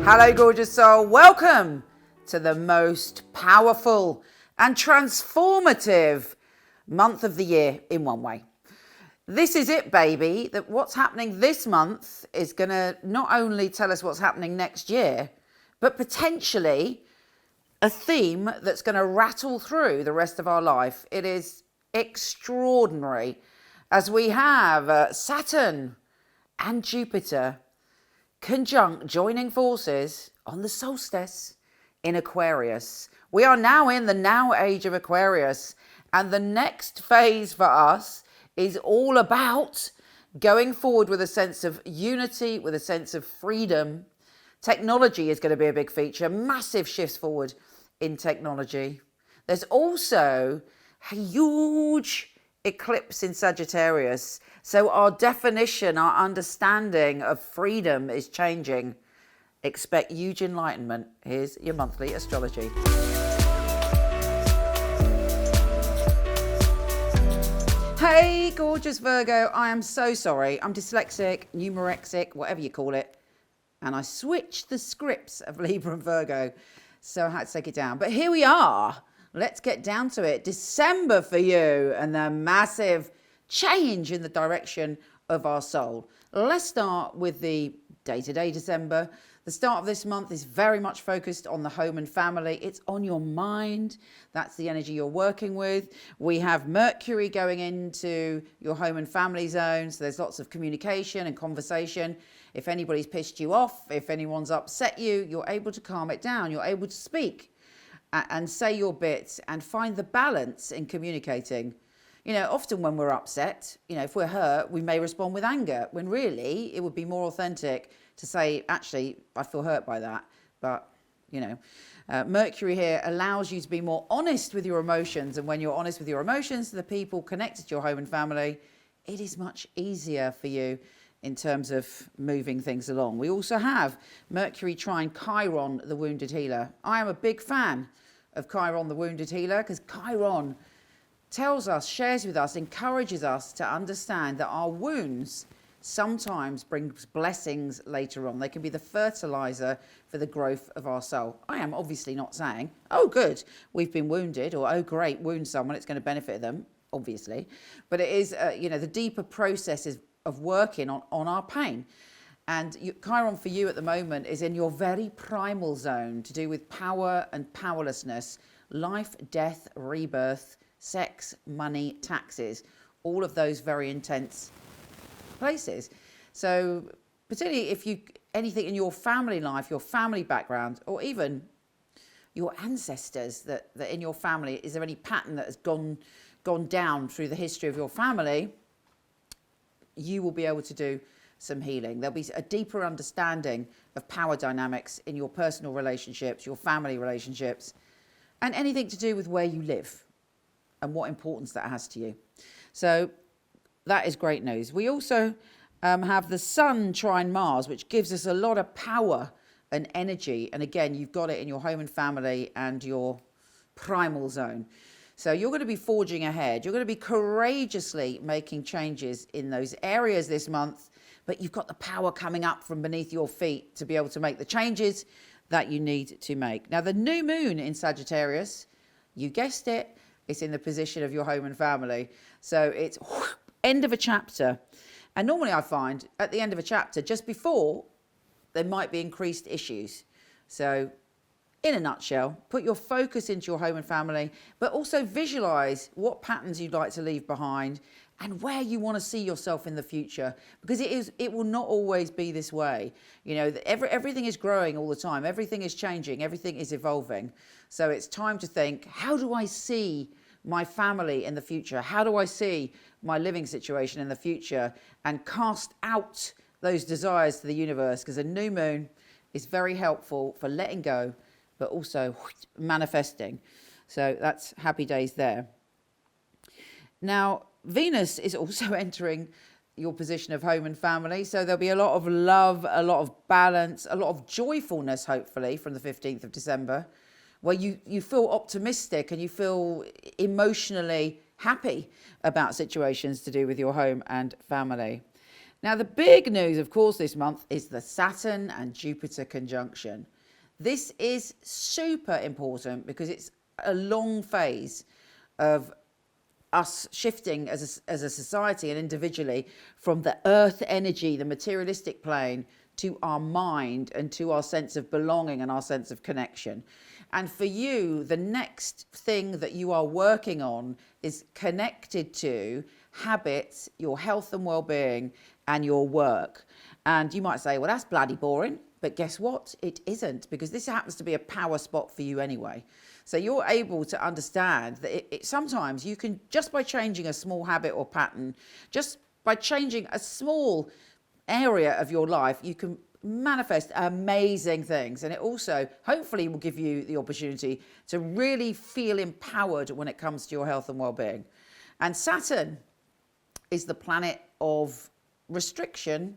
Hello, gorgeous soul. Welcome to the most powerful and transformative month of the year in one way. This is it, baby. That what's happening this month is going to not only tell us what's happening next year, but potentially a theme that's going to rattle through the rest of our life. It is extraordinary as we have Saturn and Jupiter conjunct, joining forces on the solstice in Aquarius. We are now in the now age of Aquarius, and the next phase for us is all about going forward with a sense of unity, with a sense of freedom. Technology is going to be a big feature, massive shifts forward in technology. There's also a huge eclipse in Sagittarius. So our definition, our understanding of freedom is changing. Expect huge enlightenment. Here's your monthly astrology. Hey, gorgeous Virgo. I am so sorry. I'm dyslexic, numerexic, whatever you call it. And I switched the scripts of Libra and Virgo. So I had to take it down. But here we are. Let's get down to it. December for you and the massive change in the direction of our soul. Let's start with the day-to-day December. The start of this month is very much focused on the home and family. It's on your mind. That's the energy you're working with. We have Mercury going into your home and family zone. So there's lots of communication and conversation. If anybody's pissed you off, if anyone's upset you, you're able to calm it down. You're able to speak and say your bits and find the balance in communicating. You know, often when we're upset, you know, if we're hurt, we may respond with anger, when really it would be more authentic to say, actually, I feel hurt by that. But, you know, Mercury here allows you to be more honest with your emotions. And when you're honest with your emotions, the people connected to your home and family, it is much easier for you in terms of moving things along. We also have Mercury trine Chiron, the wounded healer. I am a big fan of Chiron, the wounded healer, because Chiron tells us, shares with us, encourages us to understand that our wounds sometimes brings blessings later on. They can be the fertilizer for the growth of our soul. I am obviously not saying, oh good, we've been wounded, or oh great, wound someone, it's going to benefit them, obviously. But it is, you know, the deeper processes of working on our pain. And Chiron for you at the moment is in your very primal zone to do with power and powerlessness, life, death, rebirth, sex, money, taxes, all of those very intense places. So particularly if you, anything in your family life, your family background, or even your ancestors that in your family, is there any pattern that has gone down through the history of your family? You will be able to do some healing. There'll be a deeper understanding of power dynamics in your personal relationships, your family relationships, and anything to do with where you live and what importance that has to you. So that is great news. We also have the Sun trine Mars, which gives us a lot of power and energy. And again, you've got it in your home and family and your primal zone. So you're going to be forging ahead. You're going to be courageously making changes in those areas this month, but you've got the power coming up from beneath your feet to be able to make the changes that you need to make. Now, the new moon in Sagittarius, you guessed it, it's in the position of your home and family. So it's end of a chapter. And normally I find at the end of a chapter, just before, there might be increased issues. So in a nutshell, put your focus into your home and family, but also visualize what patterns you'd like to leave behind and where you want to see yourself in the future, because it will not always be this way. You know, everything is growing all the time. Everything is changing. Everything is evolving. So it's time to think, how do I see my family in the future? How do I see my living situation in the future? And cast out those desires to the universe, because a new moon is very helpful for letting go, but also manifesting. So that's happy days there. Now, Venus is also entering your position of home and family. So there'll be a lot of love, a lot of balance, a lot of joyfulness, hopefully, from the 15th of December, where you feel optimistic and you feel emotionally happy about situations to do with your home and family. Now, the big news, of course, this month is the Saturn and Jupiter conjunction. This is super important because it's a long phase of us shifting as a society and individually from the earth energy, the materialistic plane, to our mind and to our sense of belonging and our sense of connection. And for you, the next thing that you are working on is connected to habits, your health and well-being, and your work. And you might say, well, that's bloody boring. But guess what? It isn't, because this happens to be a power spot for you anyway. So you're able to understand that sometimes you can, just by changing a small habit or pattern, just by changing a small area of your life, you can manifest amazing things. And it also hopefully will give you the opportunity to really feel empowered when it comes to your health and well-being. And Saturn is the planet of restriction,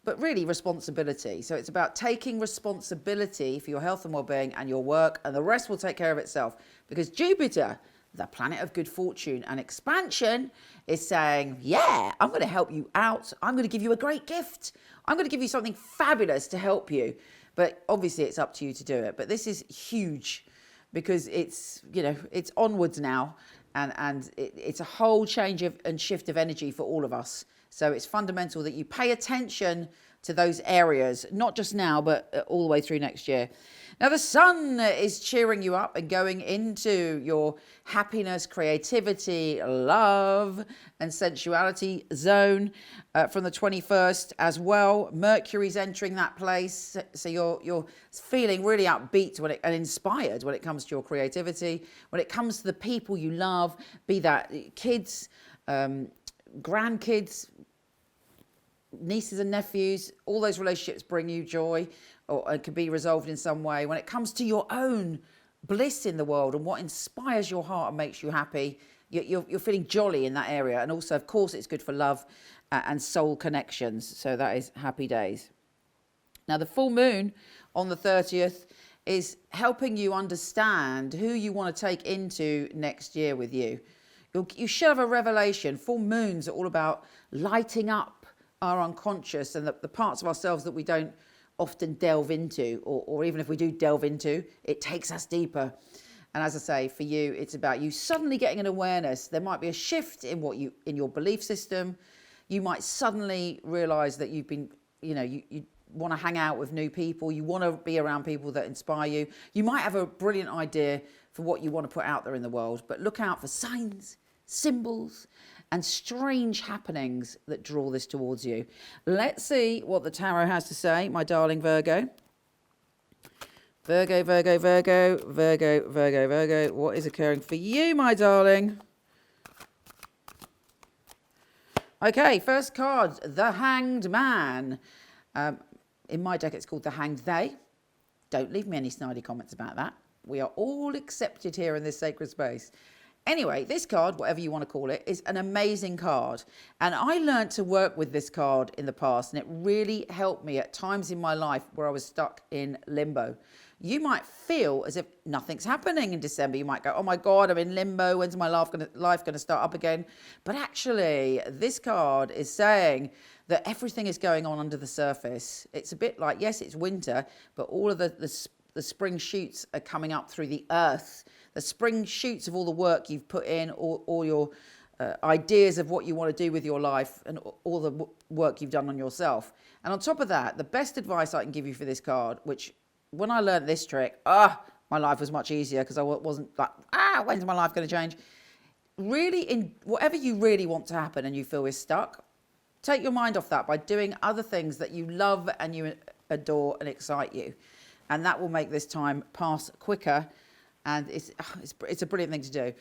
but really responsibility. So it's about taking responsibility for your health and well-being and your work, and the rest will take care of itself. Because Jupiter, the planet of good fortune and expansion, is saying, yeah, I'm going to help you out. I'm going to give you a great gift. I'm going to give you something fabulous to help you. But obviously it's up to you to do it. But this is huge because it's, it's onwards now. And it's a whole change and shift of energy for all of us. So it's fundamental that you pay attention to those areas, not just now, but all the way through next year. Now, the sun is cheering you up and going into your happiness, creativity, love, and sensuality zone from the 21st as well. Mercury's entering that place, so you're feeling really upbeat and inspired when it comes to your creativity, when it comes to the people you love, be that kids, grandkids, nieces and nephews. All those relationships bring you joy or can be resolved in some way. When it comes to your own bliss in the world and what inspires your heart and makes you happy, you're feeling jolly in that area. And also, of course, it's good for love and soul connections. So that is happy days. Now, the full moon on the 30th is helping you understand who you want to take into next year with you. You should have a revelation. Full moons are all about lighting up our unconscious and the parts of ourselves that we don't often delve into, or even if we do delve into, it takes us deeper. And as I say, for you, it's about you suddenly getting an awareness. There might be a shift in in your belief system. You might suddenly realize that you've been, you want to hang out with new people. You want to be around people that inspire you. You might have a brilliant idea for what you want to put out there in the world, but look out for signs, symbols, and strange happenings that draw this towards you. Let's see what the tarot has to say, my darling Virgo. Virgo, Virgo, Virgo, Virgo, Virgo, Virgo. What is occurring for you, my darling? Okay, first card, the Hanged Man. In my deck, it's called the Hanged They. Don't leave me any snidey comments about that. We are all accepted here in this sacred space. Anyway, this card, whatever you want to call it, is an amazing card. And I learned to work with this card in the past, and it really helped me at times in my life where I was stuck in limbo. You might feel as if nothing's happening in December. You might go, oh my God, I'm in limbo. When's my life going to start up again? But actually, this card is saying that everything is going on under the surface. It's a bit like, yes, it's winter, but all of the spring shoots are coming up through the earth. The spring shoots of all the work you've put in, all your ideas of what you want to do with your life and all the work you've done on yourself. And on top of that, the best advice I can give you for this card, which when I learned this trick, my life was much easier because I wasn't like, when's my life going to change? Really, in whatever you really want to happen and you feel is stuck, take your mind off that by doing other things that you love and you adore and excite you. And that will make this time pass quicker. And it's a brilliant thing to do.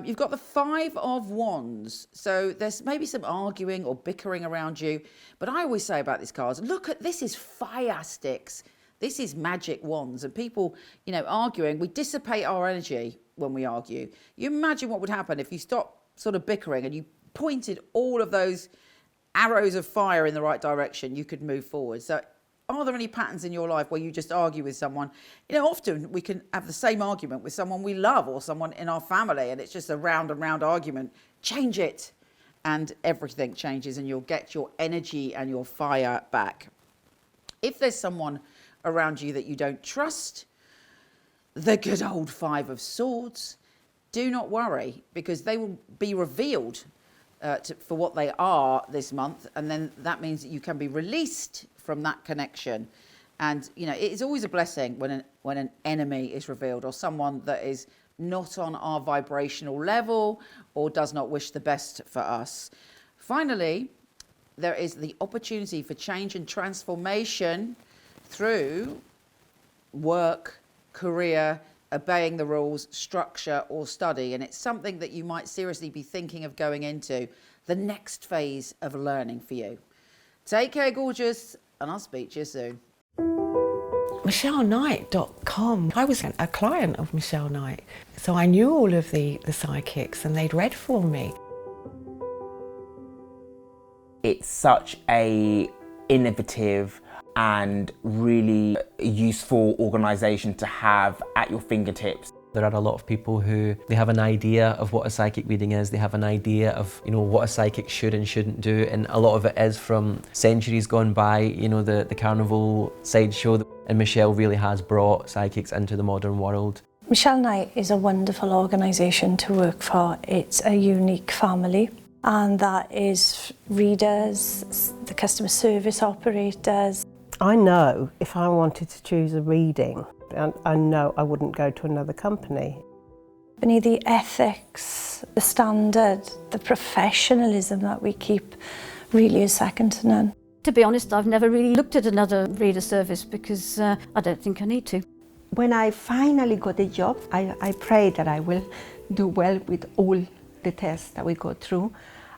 You've got the Five of Wands. So there's maybe some arguing or bickering around you. But I always say about these cards, this is fire sticks. This is magic wands. And people, arguing, we dissipate our energy when we argue. You imagine what would happen if you stopped sort of bickering and you pointed all of those arrows of fire in the right direction, you could move forward. So are there any patterns in your life where you just argue with someone? Often we can have the same argument with someone we love or someone in our family, and it's just a round and round argument. Change it and everything changes and you'll get your energy and your fire back. If there's someone around you that you don't trust, the good old Five of Swords, do not worry, because they will be revealed for what they are this month, and then that means that you can be released from that connection. And you know, it is always a blessing when an enemy is revealed, or someone that is not on our vibrational level or does not wish the best for us. Finally, there is the opportunity for change and transformation through work, career, obeying the rules, structure, or study. And it's something that you might seriously be thinking of going into, the next phase of learning for you. Take care, gorgeous, and I'll speak to you soon. MicheleKnight.com. I was a client of Michele Knight, so I knew all of the psychics and they'd read for me. It's such a innovative and really useful organisation to have at your fingertips. There are a lot of people who they have an idea of what a psychic reading is, they have an idea of what a psychic should and shouldn't do, and a lot of it is from centuries gone by, the carnival sideshow, and Michele really has brought psychics into the modern world. Michele Knight is a wonderful organisation to work for. It's a unique family, and that is readers, the customer service operators. I know if I wanted to choose a reading, I know I wouldn't go to another company. The ethics, the standard, the professionalism that we keep really is second to none. To be honest, I've never really looked at another reader service because I don't think I need to. When I finally got a job, I pray that I will do well with all the tests that we go through.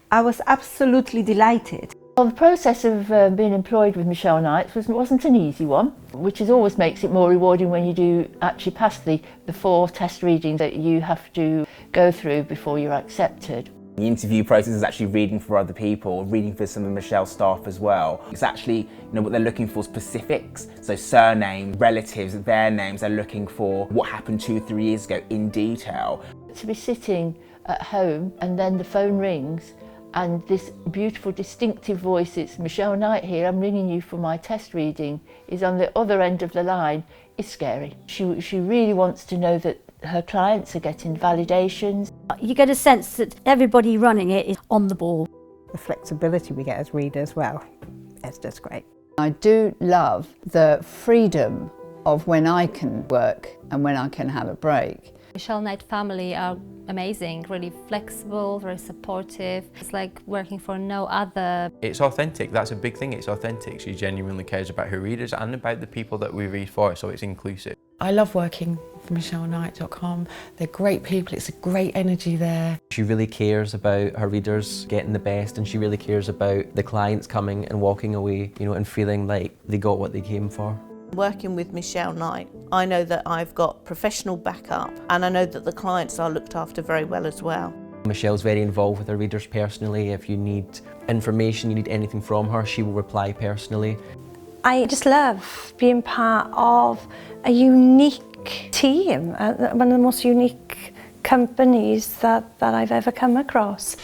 I was absolutely delighted. Well, the process of being employed with Michele Knight wasn't an easy one, which always makes it more rewarding when you do actually pass the 4 test readings that you have to go through before you're accepted. The interview process is actually reading for other people, reading for some of Michelle's staff as well. It's actually, what they're looking for, specifics, so surname, relatives, their names. They're looking for what happened 2-3 years ago in detail. To be sitting at home and then the phone rings and this beautiful distinctive voice, it's Michele Knight here, I'm ringing you for my test reading, is on the other end of the line, is scary. She really wants to know that her clients are getting validations. You get a sense that everybody running it is on the ball. The flexibility we get as readers, well, it's just great. I do love the freedom of when I can work and when I can have a break. Michele Knight family are amazing, really flexible, very supportive. It's like working for no other. It's authentic, that's a big thing, it's authentic. She genuinely cares about her readers and about the people that we read for, so it's inclusive. I love working for MicheleKnight.com. They're great people, it's a great energy there. She really cares about her readers getting the best, and she really cares about the clients coming and walking away, and feeling like they got what they came for. Working with Michele Knight, I know that I've got professional backup, and I know that the clients are looked after very well as well. Michelle's very involved with her readers personally. If you need information, you need anything from her, she will reply personally. I just love being part of a unique team, one of the most unique companies that I've ever come across.